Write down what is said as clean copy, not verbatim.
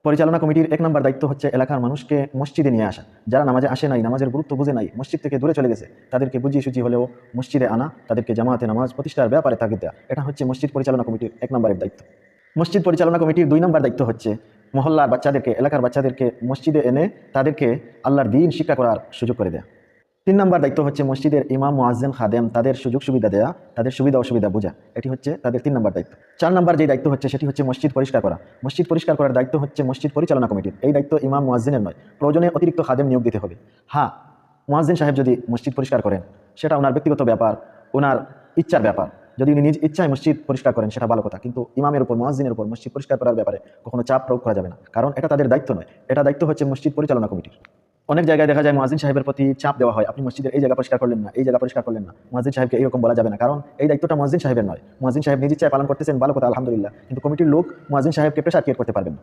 পরিচালনা কমিটির 1 নম্বর দায়িত্ব হচ্ছে এলাকার মানুষকে মসজিদে নিয়ে আসা। যারা নামাজে আসে নাই, নামাজের গুরুত্ব বুঝে নাই, মসজিদ থেকে দূরে চলে গেছে, তাদেরকে বুঝিয়ে সুঝিয়ে হলেও মসজিদে আনা, তাদেরকে জামাতে নামাজ প্রতিষ্ঠার ব্যাপারে তাগিদ দেওয়া। এটা হচ্ছে মসজিদ পরিচালনা কমিটির 1 নম্বরের দায়িত্ব। মসজিদ পরিচালনা কমিটির 2 নম্বর দায়িত্ব হচ্ছে মহল্লার বাচ্চাদেরকে, এলাকার বাচ্চাদেরকে মসজিদে এনে তাদেরকে আল্লাহর দ্বীন শিক্ষা করার সুযোগ করে দেয়া। 3 নম্বর দায়িত্ব হচ্ছে মসজিদের ইমাম, মুয়াজ্জিন, খাদেম তাদের সুযোগ সুবিধা দেয়া, তাদের সুবিধা অসুবিধা বোঝা। এটি হচ্ছে তাদের 3 নম্বর দায়িত্ব। 4 নম্বর যে দায়িত্ব হচ্ছে সেটি হচ্ছে মসজিদ পরিষ্কার করা। মসজিদ পরিষ্কার করার দায়িত্ব হচ্ছে মসজিদ পরিচালনা কমিটির। এই দায়িত্ব ইমাম, মুয়াজ্জিনের নয়। প্রয়োজনে অতিরিক্ত খাদেম নিয়োগ দিতে হবে। হ্যাঁ, মুয়াজ্জিন সাহেব যদি মসজিদ পরিষ্কার করেন সেটা ওনার ব্যক্তিগত ব্যাপার, ওনার ইচ্ছার ব্যাপার। যদি উনি নিজ ইচ্ছায় মসজিদ পরিষ্কার করেন সেটা ভালো কথা, কিন্তু ইমামের উপর, মুয়াজ্জিনের উপর মসজিদ পরিষ্কার করার ব্যাপারে কখনো চাপ প্রয়োগ করা যাবে না, কারণ এটা তাদের দায়িত্ব নয়। এটা দায়িত্ব হচ্ছে মসজিদ পরিচালনা কমিটির। অনেক জায়গায় দেখা যায় মুয়াজ্জিন সাহেবের প্রতি চাপ দেওয়া হয়, আপনি মসজিদের এই জায়গা পরিষ্কার করলেন না, এই জায়গা পরিষ্কার করলেন না। মুয়াজ্জিন সাহেবকে এরকম বলা যাবে না, কারণ এই দায়িত্বটা মুয়াজ্জিন সাহেবের নয়। মুয়াজ্জিন সাহেব নিজ ইচ্ছায় পালন করতেছেন, ভালো কথা, আলহামদুলিল্লাহ, কিন্তু কমিটির লোক মুয়াজ্জিন সাহেবকে প্রেশার ক্রিয়েট করতে পারবেন না।